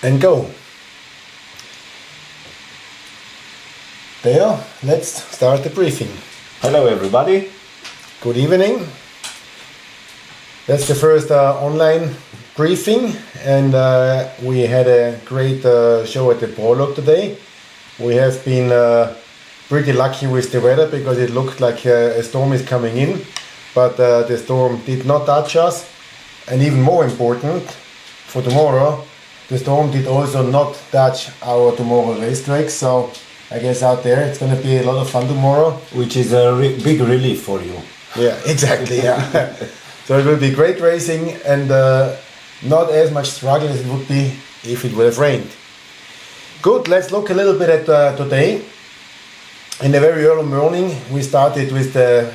and go. There, let's start the briefing. Hello everybody. Good evening. That's the first online briefing, and we had a great show at the Prologue today. We have been pretty lucky with the weather because it looked like a storm is coming in, but the storm did not touch us, and even more important for tomorrow, the storm did also not touch our tomorrow racetrack. So I guess out there it's going to be a lot of fun tomorrow, which is a big relief for you. Yeah, exactly. Yeah. So it will be great racing and not as much struggle as it would be if it would have rained. Good, let's look a little bit at today. In the very early morning we started with the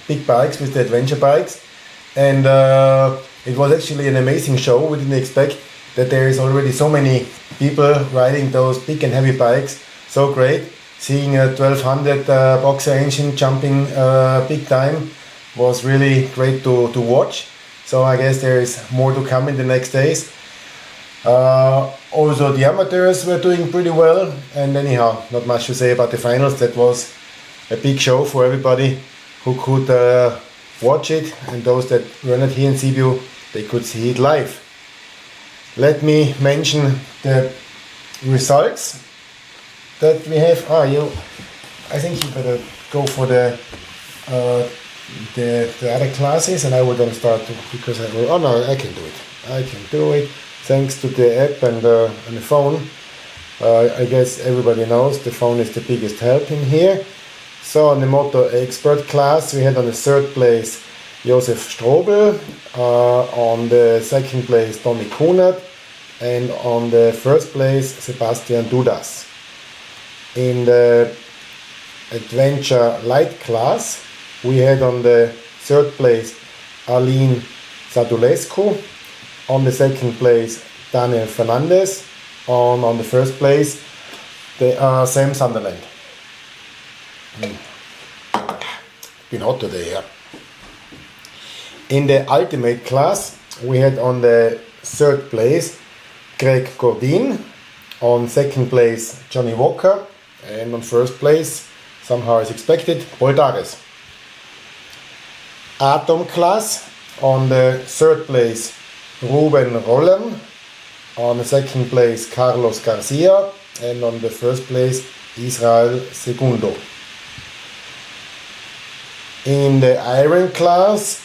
big bikes, with the adventure bikes, and it was actually an amazing show. We didn't expect that there is already so many people riding those big and heavy bikes. So great, seeing a 1200 boxer engine jumping big time was really great to watch. So I guess there is more to come in the next days. Also the amateurs were doing pretty well, and anyhow, not much to say about the finals. That was a big show for everybody who could watch it, and those that were not here in Sibiu, they could see it live. Let me mention the results that we have. I think you better go for the other classes, and I will then start because I can do it. I can do it thanks to the app and the phone. I guess everybody knows the phone is the biggest help in here. So on the Moto Expert class we had on the third place Josef Strobel, on the second place Tommy Kunert, and on the first place Sebastian Dudas. In the Adventure Light class we had on the third place Aline Sadulescu, on the second place Daniel Fernandez, on the first place Sam Sunderland. Been hot today, yeah. In the Ultimate class we had on the third place Greg Gordin, on second place Johnny Walker, and on first place, somehow as expected, Boldares. Atom class, on the third place Ruben Rollen, on the second place Carlos Garcia, and on the first place Israel Segundo. In the Iron class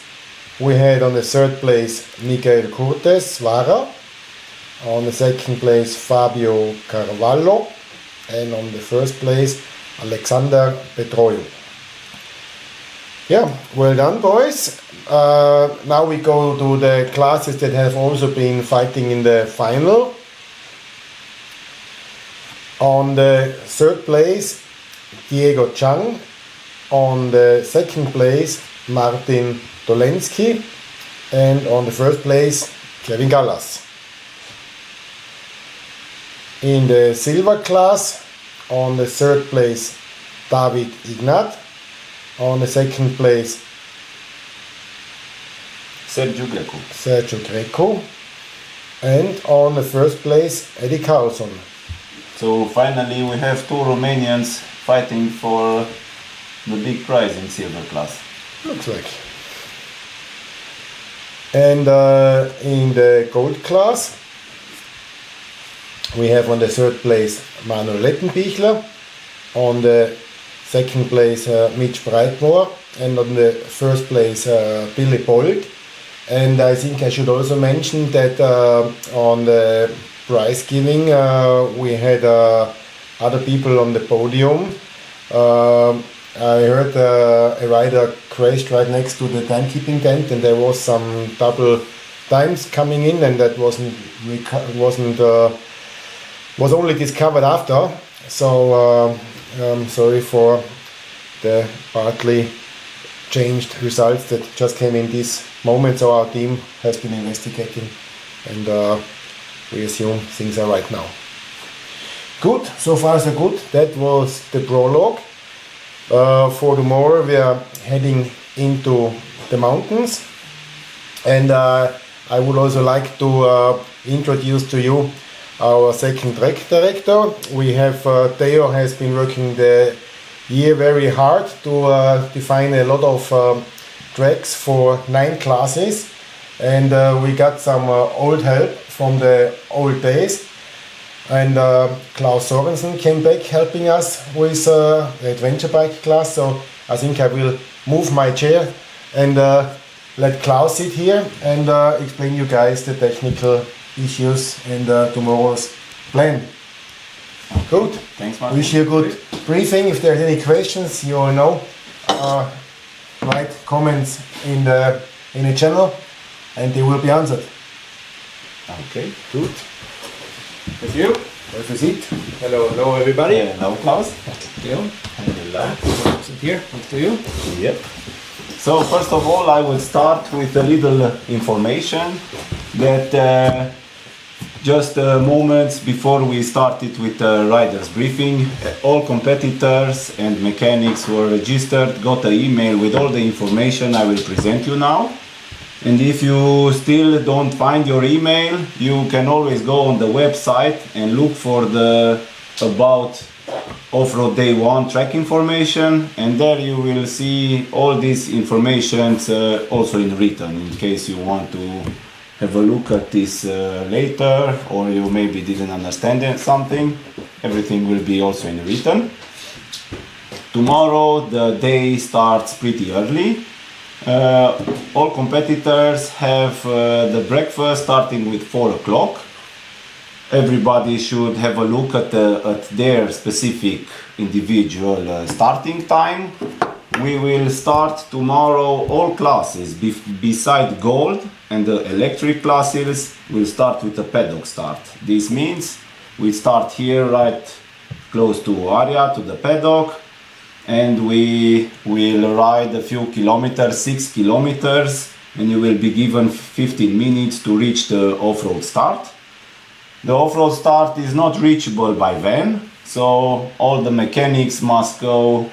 we had on the third place Miguel Cortes Vara, on the second place Fabio Carvalho, and on the first place Alexander Petroiu. Yeah, well done boys. Now we go to the classes that have also been fighting in the final. On the third place Diego Chang, on the second place Martin Dolensky, and on the first place Kevin Gallas. In the silver class, on the third place David Ignat, on the second place Sergio Greco, and on the first place Eddie Carlson. So finally we have two Romanians fighting for the big prize in silver class. Looks like. And in the gold class we have on the third place Manuel Lettenbichler, on the second place Mitch Breitmoor, and on the first place Billy Bolt. And I think I should also mention that on the prize giving we had other people on the podium. I heard a rider crashed right next to the timekeeping tent, and there was some double times coming in, and that was only discovered after. So I'm sorry for the partly changed results that just came in this moment. So our team has been investigating, and we assume things are right now. Good, so far so good. That was the prologue. For tomorrow we are heading into the mountains, and I would also like to introduce to you our second track director. We have Theo has been working the year very hard to define a lot of tracks for 9 classes, and we got some old help from the old days. And Klaus Sorensen came back helping us with the adventure bike class. So I think I will move my chair and let Klaus sit here and explain you guys the technical issues and tomorrow's plan. Good. Thanks, Martin. Wish you a good briefing. If there's any questions, you all know, write comments in the channel and they will be answered. Okay. Good. Thank you. Have a seat. Hello everybody. Hello, Klaus. Theo. Hello. Sit here, next to you. Yep. So first of all, I will start with a little information that just moments before we started with the riders briefing, all competitors and mechanics who were registered got an email with all the information I will present you now. And if you still don't find your email, you can always go on the website and look for the about Offroad Day 1 track information, and there you will see all these information also in written, in case you want to have a look at this later, or you maybe didn't understand something. Everything will be also in written. Tomorrow the day starts pretty early. All competitors have the breakfast starting with 4 o'clock. Everybody should have a look at their specific individual starting time. We will start tomorrow all classes beside gold and the electric classes. We'll start with a paddock start. This means we start here right close to area, to the paddock, and we will ride a few kilometers, 6 kilometers, and you will be given 15 minutes to reach the off-road start. The off-road start is not reachable by van, so all the mechanics must go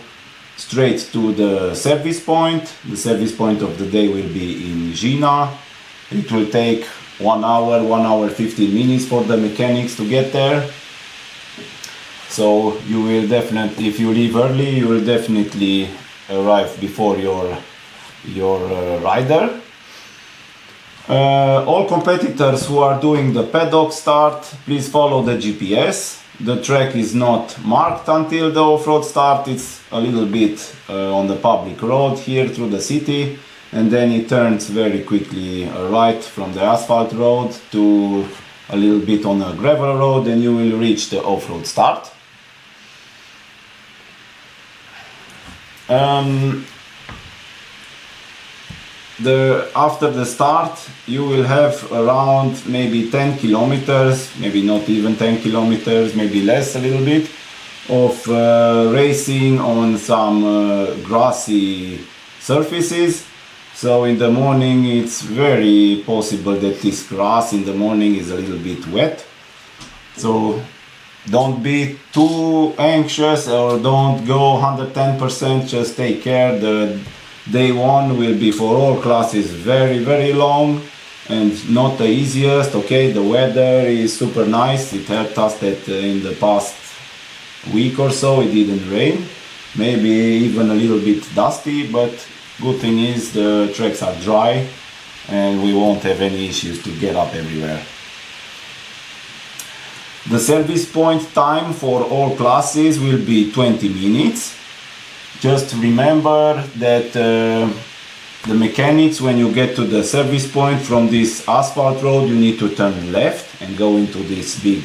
straight to the service point. The service point of the day will be in Gina. It will take 1 hour 15 minutes for the mechanics to get there. So you will definitely, if you leave early, you will definitely arrive before your rider. All competitors who are doing the paddock start, please follow the GPS. The track is not marked until the off-road start. It's a little bit on the public road here through the city, and then it turns very quickly right from the asphalt road to a little bit on a gravel road, and you will reach the off-road start. After the start, you will have around maybe 10 kilometers, maybe not even 10 kilometers, maybe less a little bit, of racing on some grassy surfaces. So in the morning it's very possible that this grass in the morning is a little bit wet. So don't be too anxious or don't go 110%, just take care. The day 1 will be for all classes very long and not the easiest. Okay, the weather is super nice. It helped us that in the past week or so it didn't rain, maybe even a little bit dusty, but good thing is the tracks are dry and we won't have any issues to get up everywhere. The service point time for all classes will be 20 minutes. Just remember that the mechanics, when you get to the service point from this asphalt road, you need to turn left and go into this big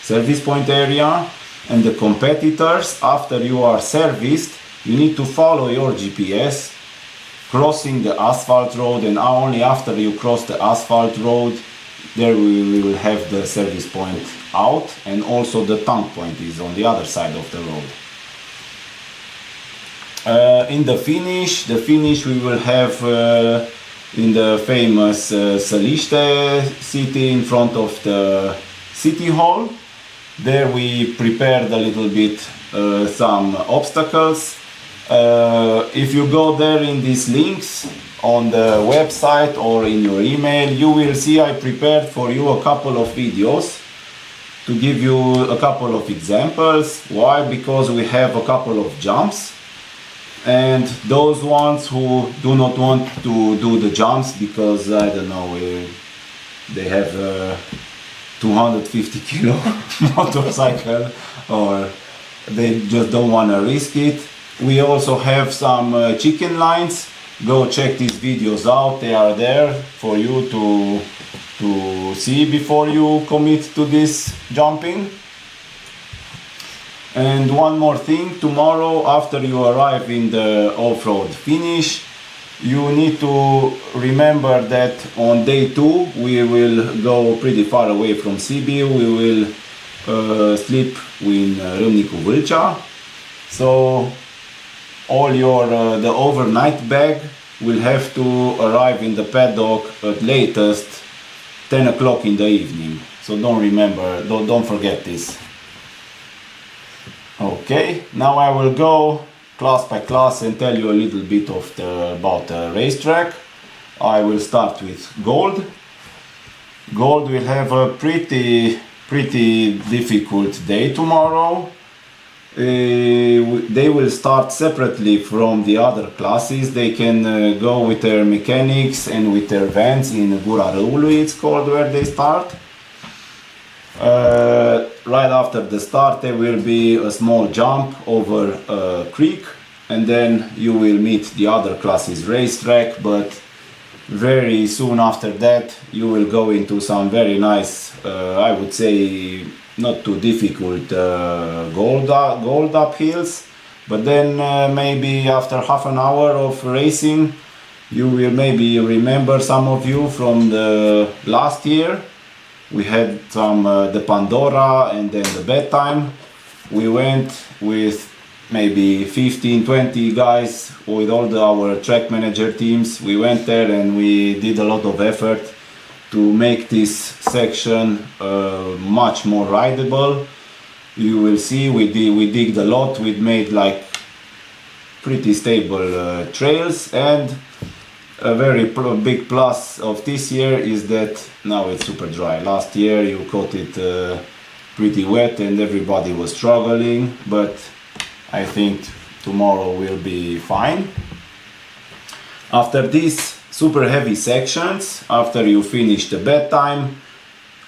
service point area. And the competitors, after you are serviced, you need to follow your GPS, crossing the asphalt road, and only after you cross the asphalt road, there we will have the service point out, and also the tank point is on the other side of the road. In the finish we will have in the famous Săliște city in front of the city hall. There we prepared a little bit some obstacles. If you go there in these links on the website or in your email, you will see I prepared for you a couple of videos to give you a couple of examples. Why? Because we have a couple of jumps, and those ones who do not want to do the jumps because I don't know, they have a 250 kilo motorcycle, or they just don't want to risk it. We also have some chicken lines. Go check these videos out, they are there for you to see before you commit to this jumping. And one more thing, tomorrow after you arrive in the off-road finish, you need to remember that on day 2 we will go pretty far away from Sibiu. We will sleep in Râmnicu Vâlcea. So all your the overnight bag will have to arrive in the paddock at latest 10 o'clock in the evening. So don't forget this. Okay, now I will go class by class and tell you a little bit about the racetrack. I will start with Gold. Gold will have a pretty difficult day tomorrow. They will start separately from the other classes. They can go with their mechanics and with their vans in Gura Râului, it's called, where they start. Right after the start there will be a small jump over a creek, and then you will meet the other classes racetrack, but very soon after that you will go into some very nice, I would say not too difficult gold up hills. But then maybe after half an hour of racing, you will maybe remember, some of you, from the last year. We had some the Pandora and then the bedtime. We went with maybe 15-20 guys with all our track manager teams. We went there and we did a lot of effort to make this section much more rideable. You will see we digged a lot. We made like pretty stable trails, and a very big plus of this year is that now it's super dry. Last year you caught it pretty wet and everybody was struggling, but I think tomorrow will be fine. After these super heavy sections, after you finish the bedtime,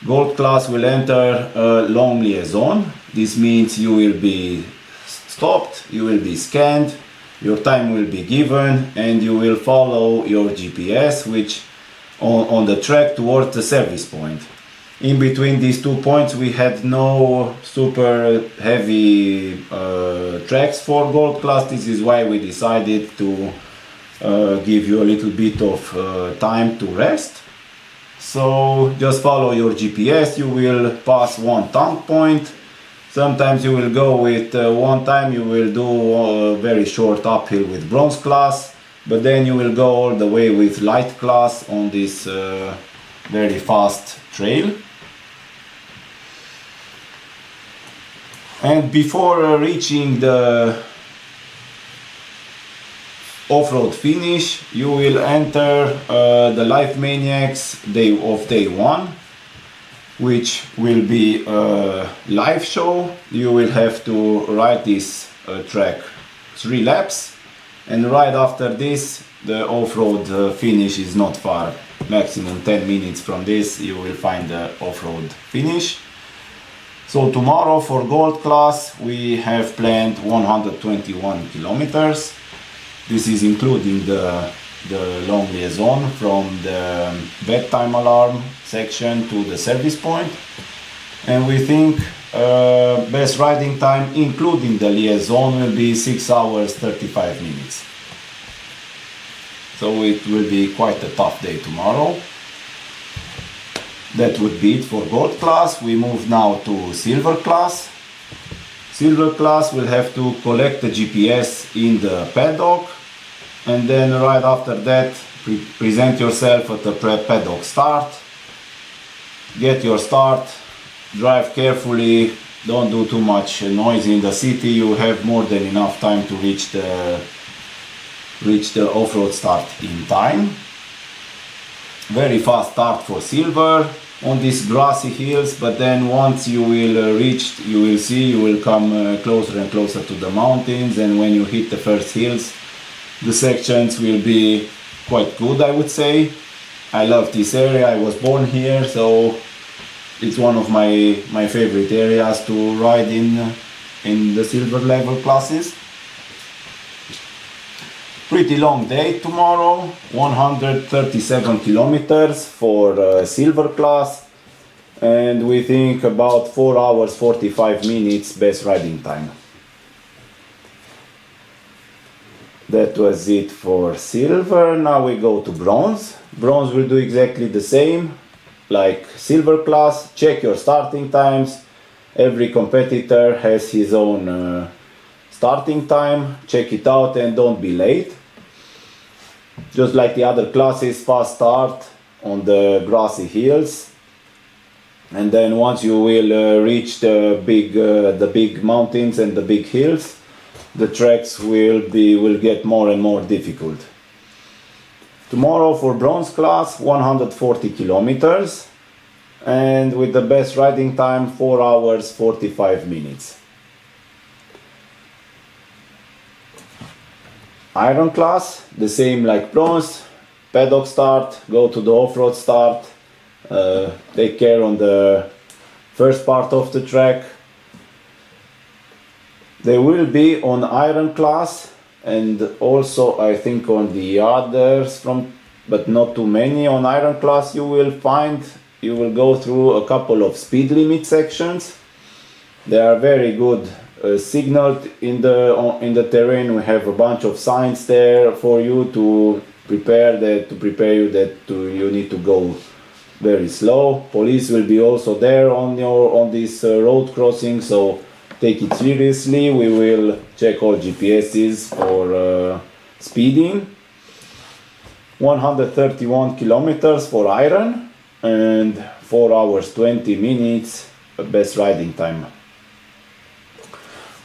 Gold class will enter a long liaison. This means you will be stopped, you will be scanned, your time will be given, and you will follow your GPS, which on the track towards the service point. In between these 2 points we had no super heavy tracks for Gold class. This is why we decided to give you a little bit of time to rest. So just follow your GPS. You will pass one tank point. Sometimes you will go with one time you will do a very short uphill with bronze class, but then you will go all the way with light class on this very fast trail. And before reaching the off-road finish, you will enter the Live Maniacs day 1, which will be a live show. You will have to ride this track 3 laps, and right after this the off-road finish is not far. Maximum 10 minutes from this you will find the off-road finish. So tomorrow for Gold class we have planned 121 kilometers. This is including the long liaison from the bedtime alarm section to the service point. And we think best riding time including the liaison will be 6 hours 35 minutes. So it will be quite a tough day tomorrow. That would be it for Gold class. We move now to Silver class. Silver class will have to collect the GPS in the paddock, and then right after that present yourself at the paddock start. Get your start, drive carefully, don't do too much noise in the city. You have more than enough time to reach the off-road start in time. Very fast start for Silver. on these grassy hills, but then once you will reach, you will see, you will come closer and closer to the mountains, and when you hit the first hills, the sections will be quite good, I would say. I love this area, I was born here, so it's one of my favorite areas to ride in the silver level classes. Pretty long day tomorrow, 137 kilometers for silver class, and we think about 4 hours 45 minutes best riding time. That was it for silver. Now we go to bronze. Bronze will do exactly the same like silver class. Check your starting times. Every competitor has his own starting time. Check it out and don't be late. Just like the other classes, fast start on the grassy hills, and then once you will reach the big mountains and the big hills, the tracks will get more and more difficult. Tomorrow for bronze class, 140 kilometers, and with the best riding time 4 hours 45 minutes. Iron class, the same like bronze, paddock start, go to the off-road start, take care on the first part of the track. They will be on iron class and also I think on the others, but not too many. On iron class you will go through a couple of speed limit sections. They are very good signaled in the terrain. We have a bunch of signs there for you to prepare you that you need to go very slow. Police will be also there on this road crossing, so take it seriously. We will check all GPSs for speeding. 131 kilometers for iron and 4 hours 20 minutes best riding time.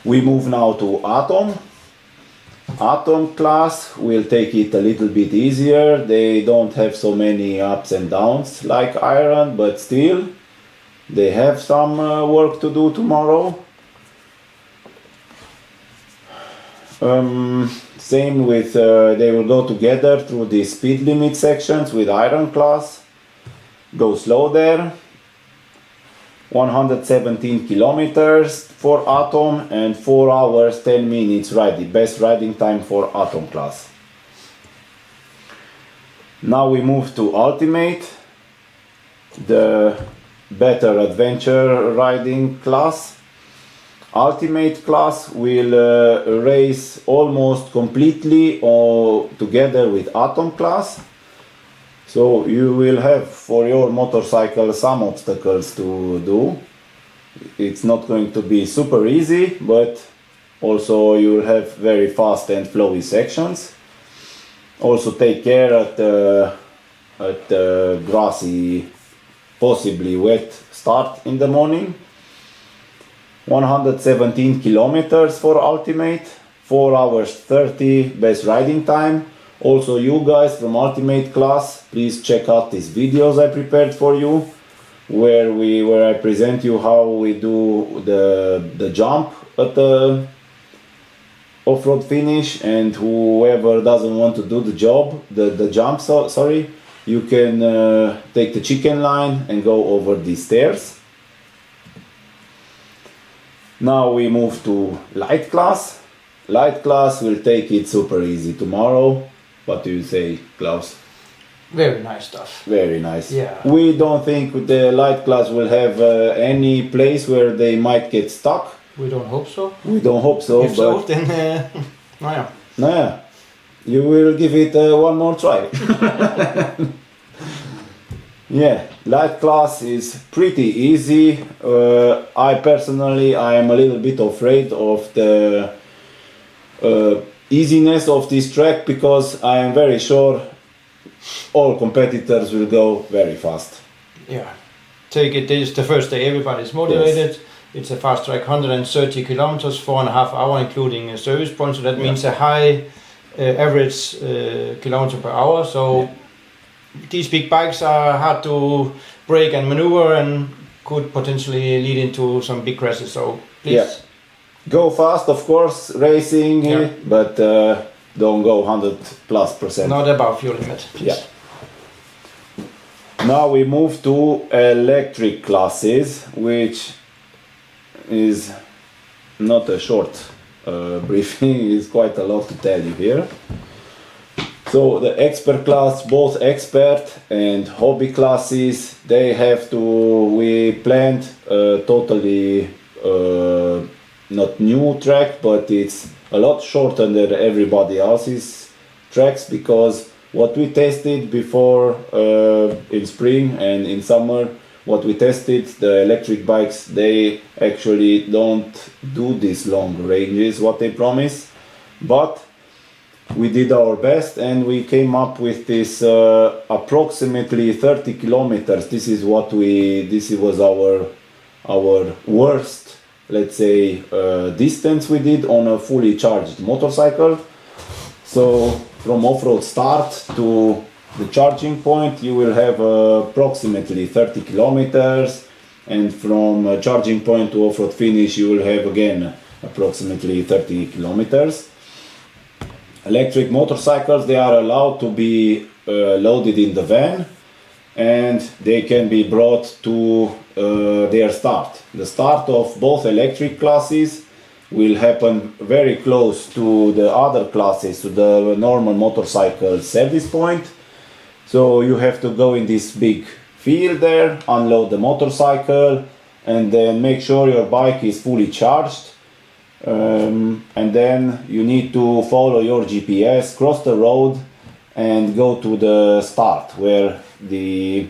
We move now to Atom. Atom class will take it a little bit easier. They don't have so many ups and downs like iron, but still they have some work to do tomorrow. Same with they will go together through the speed limit sections with iron class. Go slow there. 117 kilometers for Atom and 4 hours 10 minutes riding, best riding time for Atom class. Now we move to Ultimate, the better adventure riding class. Ultimate class will race almost completely together with Atom class. So you will have for your motorcycle some obstacles to do. It's not going to be super easy, but also you will have very fast and flowy sections. Also take care at the grassy, possibly wet start in the morning. 117 kilometers for Ultimate, 4 hours 30 best riding time. Also you guys from Ultimate class, please check out these videos I prepared for you, where I present you how we do the jump at the off-road finish, and whoever doesn't want to do the jump, you can take the chicken line and go over these stairs. Now we move to light class. Light class will take it super easy tomorrow. What do you say, Klaus? Very nice stuff. Very nice. Yeah. We don't think the light class will have any place where they might get stuck. We don't hope so. We don't hope so. If so, then yeah, you will give it one more try. Yeah, light class is pretty easy. I personally am a little bit afraid of the easiness of this track, because I am very sure all competitors will go very fast. Yeah, take it. This is the first day. Everybody's motivated. Yes. It's a fast track, 130 kilometers, 4.5 hours, including a service point. So that means a high average kilometer per hour. So these big bikes are hard to brake and maneuver and could potentially lead into some big crashes. So please. Yeah. Go fast, of course, racing, Yeah. but don't go 100+%. Not above fuel limit. Please. Yeah. Now we move to electric classes, which is not a short briefing, it's quite a lot to tell you here. So the expert class, both expert and hobby classes, they have to, we planned totally not new track, but it's a lot shorter than everybody else's tracks, because what we tested before in spring and in summer, what we tested, the electric bikes, they actually don't do these long ranges, what they promise. But we did our best and we came up with this approximately 30 kilometers. This was our worst, let's say, distance we did on a fully charged motorcycle. So from off-road start to the charging point, you will have approximately 30 kilometers, and from charging point to off-road finish, you will have again approximately 30 kilometers. Electric motorcycles, they are allowed to be loaded in the van, and they can be brought to their start. The start of both electric classes will happen very close to the other classes, to the normal motorcycle service point. So you have to go in this big field there, unload the motorcycle, and then make sure your bike is fully charged. And then you need to follow your GPS, cross the road, and go to the start, where the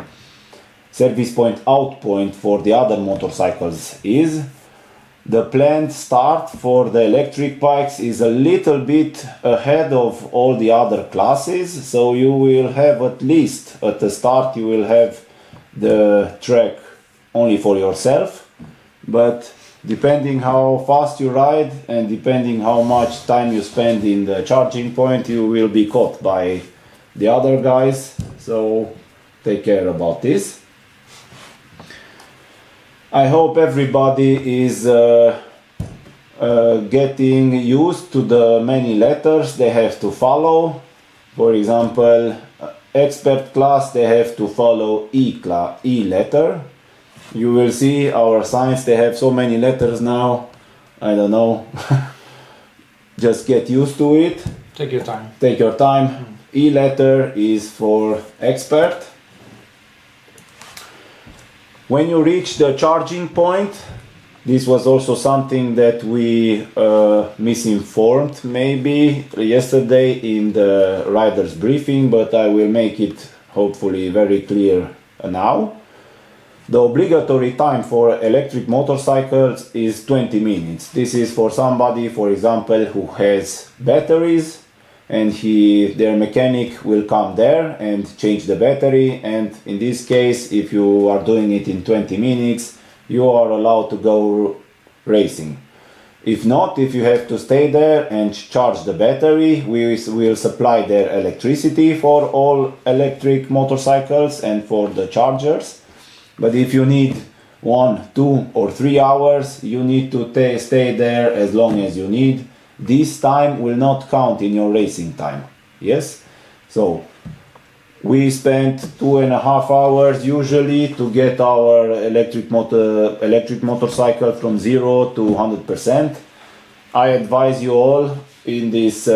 service point out point for the other motorcycles is. The planned start for the electric bikes is a little bit ahead of all the other classes, so you will have, at least at the start, you will have the track only for yourself. But depending how fast you ride and depending how much time you spend in the charging point, you will be caught by the other guys, so take care about this. I hope everybody is getting used to the many letters they have to follow. For example, expert class, they have to follow E letter. You will see our signs, they have so many letters now, I don't know. Just get used to it. Take your time. Take your time. E letter is for expert. When you reach the charging point, this was also something that we misinformed maybe yesterday in the rider's briefing, but I will make it hopefully very clear now. The obligatory time for electric motorcycles is 20 minutes. This is for somebody, for example, who has batteries, and their mechanic will come there and change the battery, and in this case, if you are doing it in 20 minutes, you are allowed to go racing. If not, if you have to stay there and charge the battery, we will supply their electricity for all electric motorcycles and for the chargers. But if you need 1, 2 or 3 hours, you need to stay there as long as you need. This time will not count in your racing time. Yes? So we spent 2.5 hours usually to get our electric motorcycle from 0 to 100%. I advise you all in this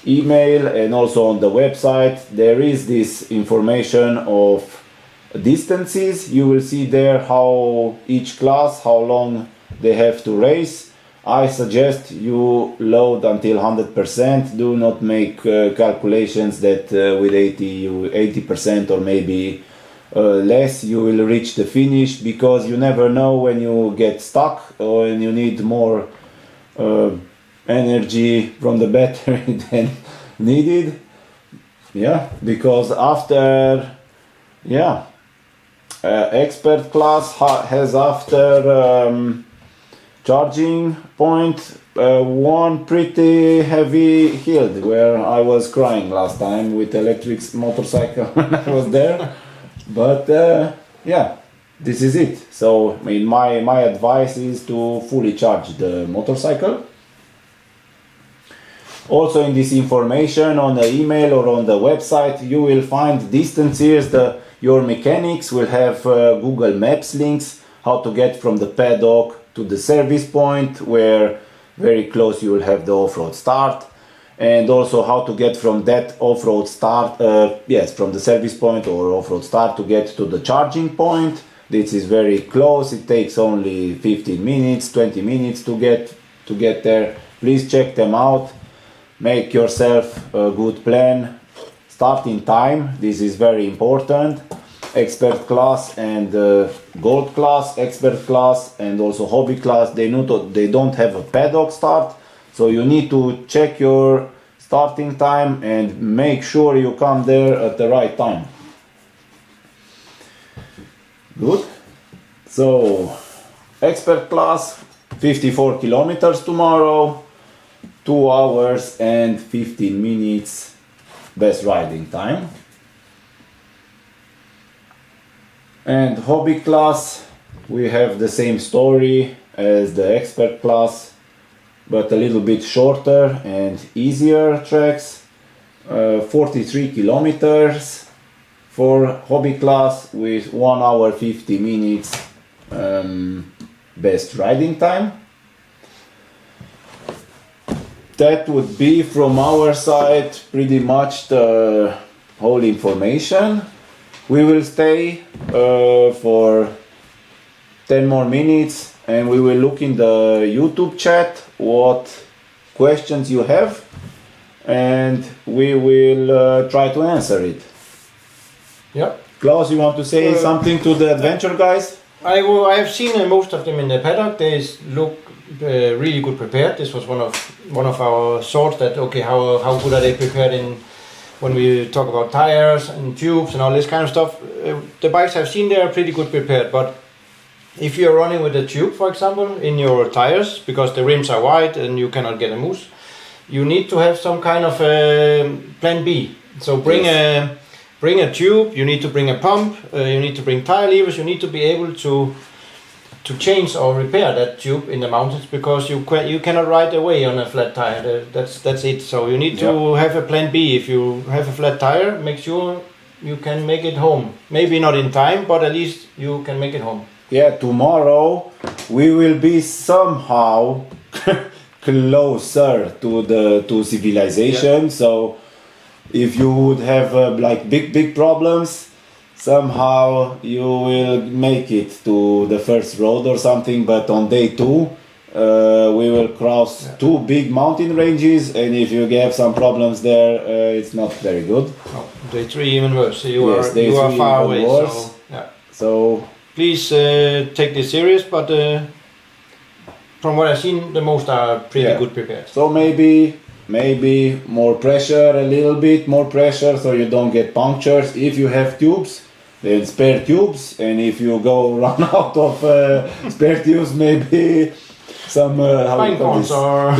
email and also on the website, there is this information of distances. You will see there how each class, how long they have to race. I suggest you load until 100%. Do not make calculations that with 80% or maybe less you will reach the finish, because you never know when you get stuck or when you need more energy from the battery than needed. Yeah, because after, expert class has after charging point one pretty heavy hill where I was crying last time with electric motorcycle when I was there. But yeah, this is it. So I mean, my advice is to fully charge the motorcycle. Also in this information on the email or on the website you will find distances. Your mechanics will have Google Maps links, how to get from the paddock to the service point, where very close you will have the off-road start, and also how to get from that off-road start, from the service point or off-road start to get to the charging point. This is very close. It takes only 15 minutes, 20 minutes to get there. Please check them out. Make yourself a good plan. Start in time. This is very important. Expert class and gold class, expert class and also hobby class, they don't have a paddock start, so you need to check your starting time and make sure you come there at the right time. Good. So expert class, 54 kilometers tomorrow, 2 hours and 15 minutes best riding time. And hobby class, we have the same story as the expert class, but a little bit shorter and easier tracks. 43 kilometers for hobby class with 1 hour 50 minutes best riding time. That would be from our side pretty much the whole information. We will stay for 10 more minutes and we will look in the YouTube chat what questions you have and we will try to answer it. Yeah. Klaus, you want to say something to the adventure guys? I have seen most of them in the paddock. They look really good prepared. This was one of our thoughts that okay, how good are they prepared in when we talk about tires and tubes and all this kind of stuff. The bikes I've seen, they are pretty good prepared, but if you're running with a tube, for example, in your tires, because the rims are wide and you cannot get a mousse, you need to have some kind of plan B. So bring a tube, you need to bring a pump, you need to bring tire levers, you need to be able to change or repair that tube in the mountains, because you cannot ride away on a flat tire. That's it. So you need to have a plan B. If you have a flat tire, make sure you can make it home. Maybe not in time, but at least you can make it home. Yeah, tomorrow we will be somehow closer to civilization. Yeah. So if you would have like big problems, somehow you will make it to the first road or something. But on day 2 we will cross 2 big mountain ranges, and if you have some problems there, it's not very good. Oh, day 3 even worse. You are far away. So please take this serious, but from what I've seen, the most are pretty good prepared. So maybe more pressure, a little bit more pressure, so you don't get punctures. If you have tubes, then spare tubes, and if you run out of spare tubes, maybe some pine cones or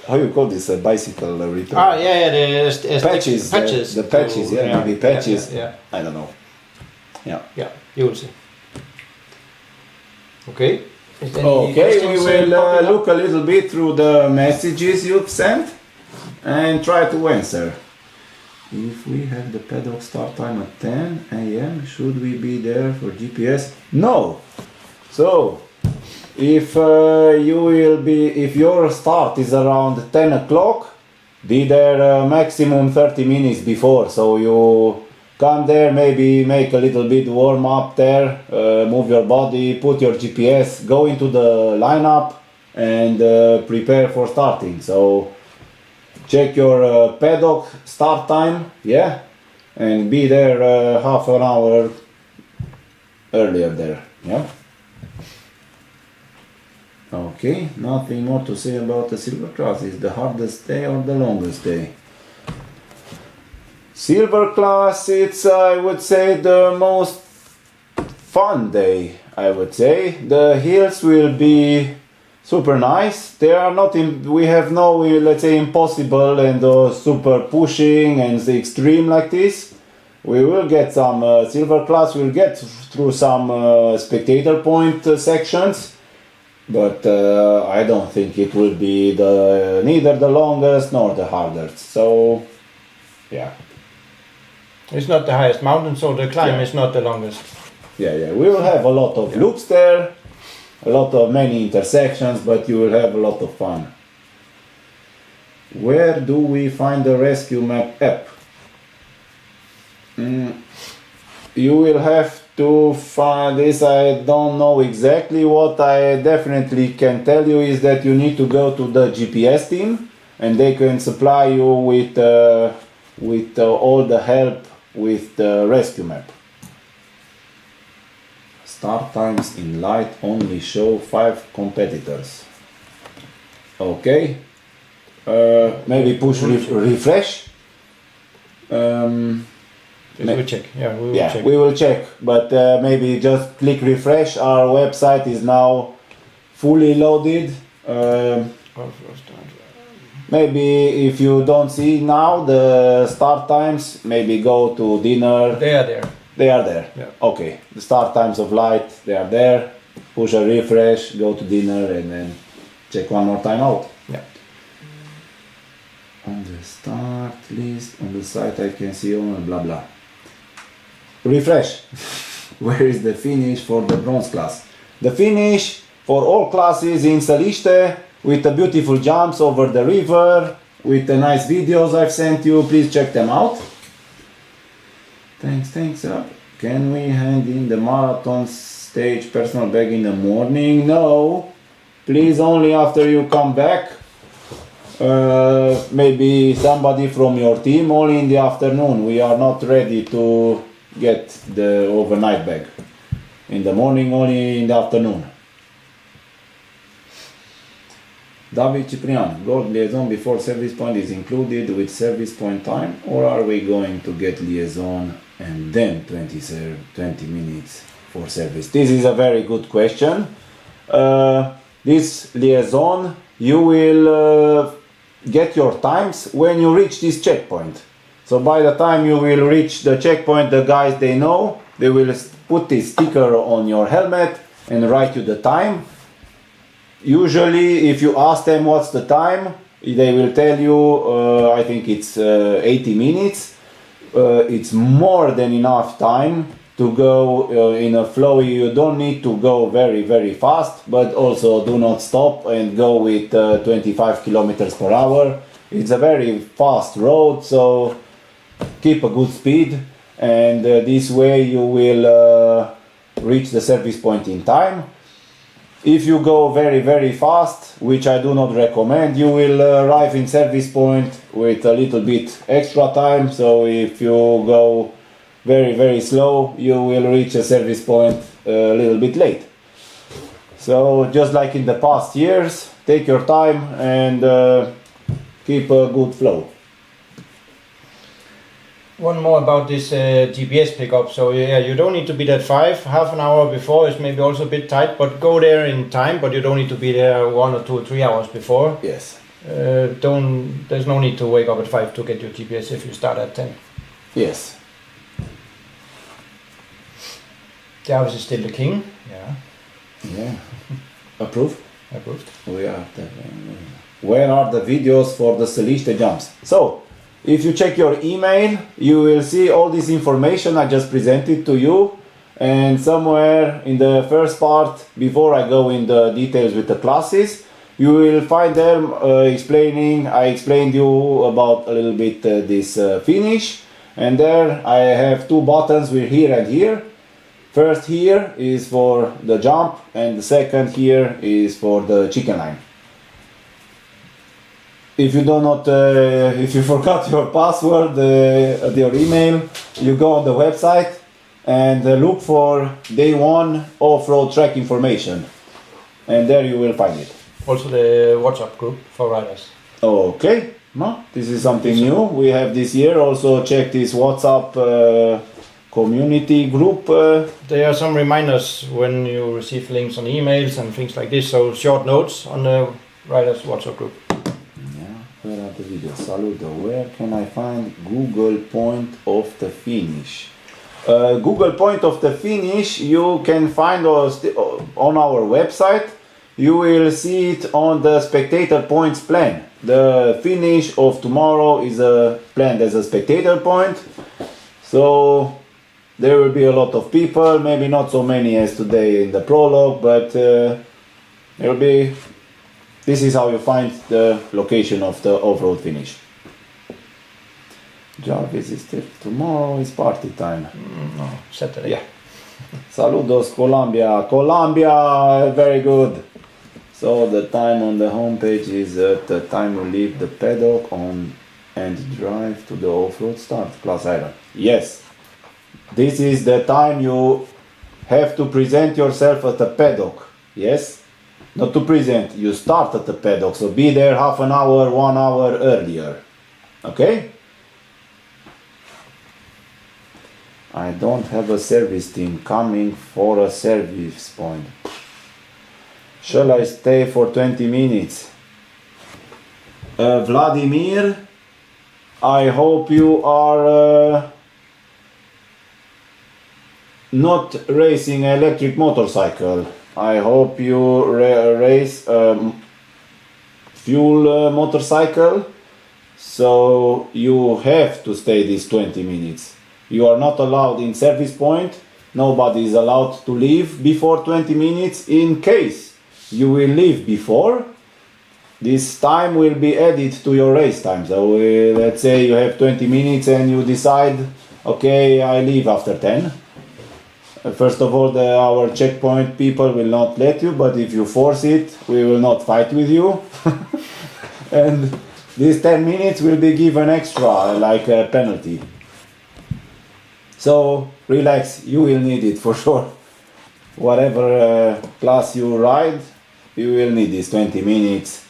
how you call this, a bicycle repair? The patches. The patches, maybe patches. Yeah. I don't know. Yeah, you will see. Okay. Okay, we will look a little bit through the messages you've sent and try to answer. If we have the paddock start time at 10 a.m., should we be there for GPS? No. So, if your start is around 10 o'clock, be there maximum 30 minutes before. So you come there, maybe make a little bit warm up there, move your body, put your GPS, go into the lineup and prepare for starting. So check your paddock start time, and be there half an hour earlier there, Okay, nothing more to say about the Silver Class. Is the hardest day or the longest day? Silver Class, it's, I would say, the most fun day, I would say. The hills will be super nice. They are not we have no, let's say, impossible and super pushing and the extreme like this. We will get some silver class, we'll get through some spectator point sections, but I don't think it will be neither the longest nor the hardest. So yeah, it's not the highest mountain, so the climb is not the longest. Yeah, we will have a lot of loops there, a lot of many intersections, but you will have a lot of fun. Where do we find the rescue map app? You will have to find this. I don't know exactly. What I definitely can tell you is that you need to go to the GPS team, and they can supply you with all the help with the rescue map. Start times in light only show 5 competitors. Okay. Maybe push refresh. We'll check. Yeah, we will check. We will check. But maybe just click refresh. Our website is now fully loaded. Maybe if you don't see now the start times, maybe go to dinner. They are there. They are there. Yeah. Okay. The start times of light, they are there. Push a refresh, go to dinner, and then check one more time out. Yeah. On the start list, on the site I can see all blah blah. Refresh. Where is the finish for the bronze class? The finish for all classes in Săliște, with the beautiful jumps over the river, with the nice videos I've sent you. Please check them out. Thanks. Can we hand in the marathon stage personal bag in the morning? No. Please, only after you come back. Maybe somebody from your team only in the afternoon. We are not ready to get the overnight bag. In the morning, only in the afternoon. David Ciprian, gold liaison before service point is included with service point time, or are we going to get liaison and then 20 minutes for service? This is a very good question. This liaison, you will get your times when you reach this checkpoint. So by the time you will reach the checkpoint, the guys, they know, they will put this sticker on your helmet and write you the time. Usually if you ask them what's the time, they will tell you, I think it's 80 minutes. It's more than enough time to go in a flow. You don't need to go very fast, but also do not stop and go with 25 kilometers per hour. It's a very fast road, so keep a good speed, and this way you will reach the service point in time. If you go very fast, which I do not recommend, you will arrive in service point with a little bit extra time. So if you go very slow, you will reach a service point a little bit late. So just like in the past years, take your time and keep a good flow. One more about this GPS pickup. So yeah, you don't need to be there at 5. Half an hour before is maybe also a bit tight, but go there in time. But you don't need to be there 1 or 2 or 3 hours before. Yes. There's no need to wake up at 5 to get your GPS if you start at 10. Yes. Jarvis is still the king. Yeah. Approved. We are. Where are the videos for the Săliște jumps? So, if you check your email, you will see all this information I just presented to you, and somewhere in the first part, before I go in the details with the classes, you will find them I explained you about a little bit this finish, and there I have 2 buttons with here and here. First here is for the jump, and the second here is for the chicken line. If you do not, if you forgot your password, your email, you go on the website and look for day 1 off-road track information, and there you will find it. Also the WhatsApp group for riders. Okay, no, this is something new we have this year. Also check this WhatsApp community group. There are some reminders when you receive links on emails and things like this, so short notes on the Riders WhatsApp group. Yeah, where are the videos? Saludo, where can I find Google Point of the Finish? Google Point of the Finish you can find on our website. You will see it on the spectator points plan. The finish of tomorrow is planned as a spectator point. So there will be a lot of people, maybe not so many as today in the prologue, but there will be. This is how you find the location of the off-road finish. Jarvis is still tomorrow is party time. No, Saturday. Yeah. Saludos Colombia. Colombia, very good. So the time on the homepage is the time you leave the paddock on and drive to the off-road start class iron. Yes. This is the time you have to present yourself at the paddock. Yes? Not to present, you start at the paddock, so be there half an hour, 1 hour earlier. Okay? I don't have a service team coming for a service point. Shall I stay for 20 minutes? Vladimir, I hope you are not racing an electric motorcycle. I hope you race fuel motorcycle, so you have to stay these 20 minutes. You are not allowed in service point. Nobody is allowed to leave before 20 minutes. In case you will leave before, this time will be added to your race time. So let's say you have 20 minutes and you decide, okay, I leave after 10. First of all, our checkpoint people will not let you, but if you force it, we will not fight with you. And these 10 minutes will be given extra, like a penalty. So relax, you will need it for sure. Whatever class you ride, you will need these 20 minutes.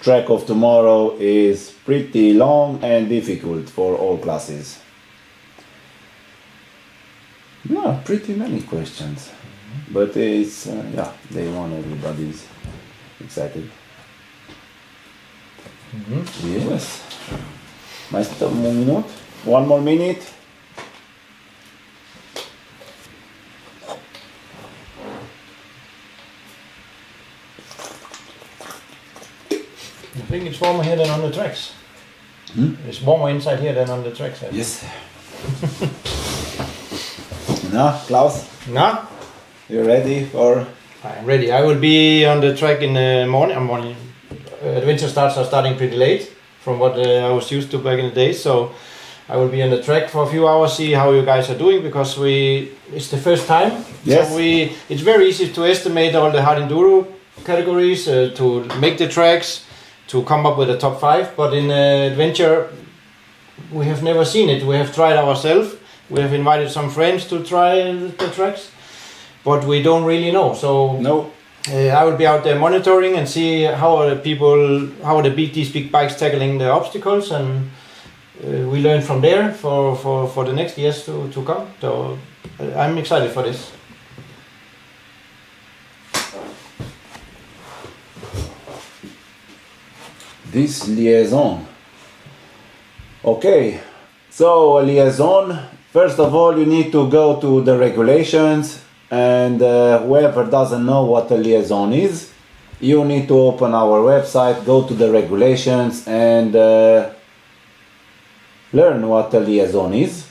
Track of tomorrow is pretty long and difficult for all classes. Yeah, pretty many questions. But it's, yeah, day one, everybody's excited. Yes. Mai stăm un minut? One more minute? I think it's warmer here than on the tracks. It's warmer inside here than on the tracks. Yes. Now, Klaus? Now? You ready for? I'm ready. I will be on the track in the morning. Adventure starts are starting pretty late from what I was used to back in the day. So I will be on the track for a few hours, see how you guys are doing, because it's the first time. Yes. So it's very easy to estimate all the hard enduro categories, to make the tracks, to come up with a top 5. But in adventure, we have never seen it. We have tried ourselves. We have invited some friends to try the tracks, but we don't really know. So No. I will be out there monitoring and see how are these big bikes tackling the obstacles, and we learn from there for the next years to come. So I'm excited for this. This liaison. Okay, so a liaison. First of all, you need to go to the regulations, and whoever doesn't know what a liaison is, you need to open our website, go to the regulations, and learn what a liaison is.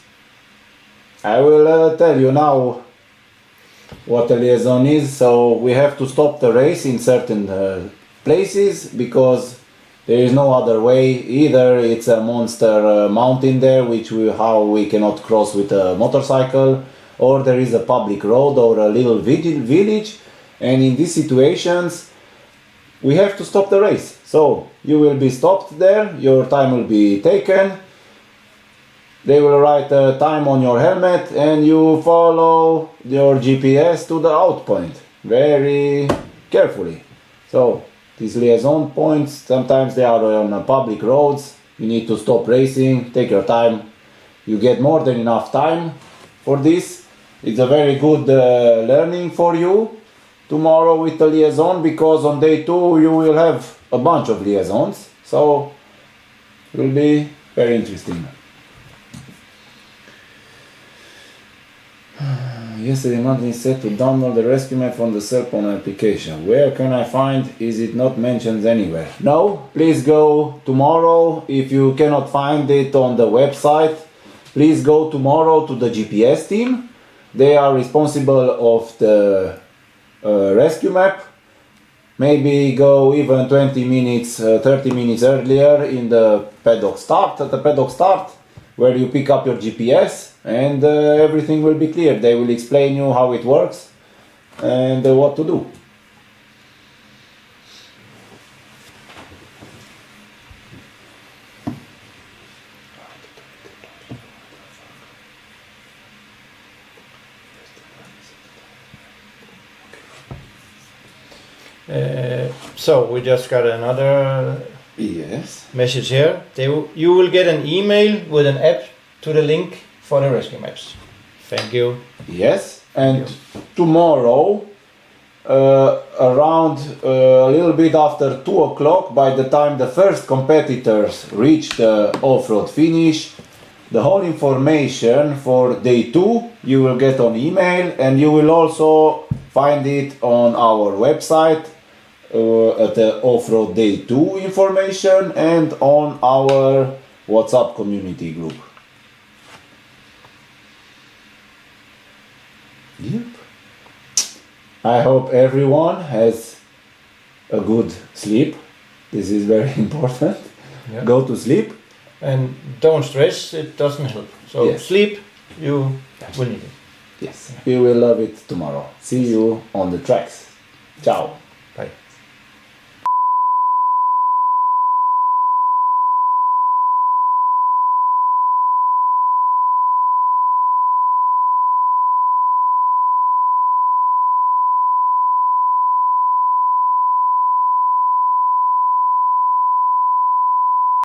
I will tell you now what a liaison is. So we have to stop the race in certain places because there is no other way. Either it's a monster mountain there, how we cannot cross with a motorcycle, or there is a public road or a little village, and in these situations we have to stop the race. So you will be stopped there, your time will be taken, they will write a time on your helmet, and you follow your GPS to the out point very carefully. So these liaison points, sometimes they are on public roads, you need to stop racing, take your time. You get more than enough time for this. It's a very good learning for you tomorrow with the liaison, because on day 2 you will have a bunch of liaisons, so it will be very interesting. Yesterday Martin said to download the rescue map from the cell phone application. Where can I find? Is it not mentioned anywhere? No, please go tomorrow. If you cannot find it on the website, please go tomorrow to the GPS team. They are responsible of the rescue map. Maybe go even 20 minutes, 30 minutes earlier in the paddock start, at the paddock start, where you pick up your GPS, and everything will be clear. They will explain you how it works and what to do. So we just got another Yes. message here. You will get an email with an app to the link for the rescue maps. Thank you. Yes, and tomorrow, around a little bit after 2 o'clock, by the time the first competitors reach the off-road finish, the whole information for day 2 you will get on email, and you will also find it on our website at the Offroad Day 2 information and on our WhatsApp community group. Yep. I hope everyone has a good sleep. This is very important. Yeah. Go to sleep. And don't stress, it doesn't help. So Yes. sleep, you will need it. Yes. We will love it tomorrow. See you on the tracks. Ciao.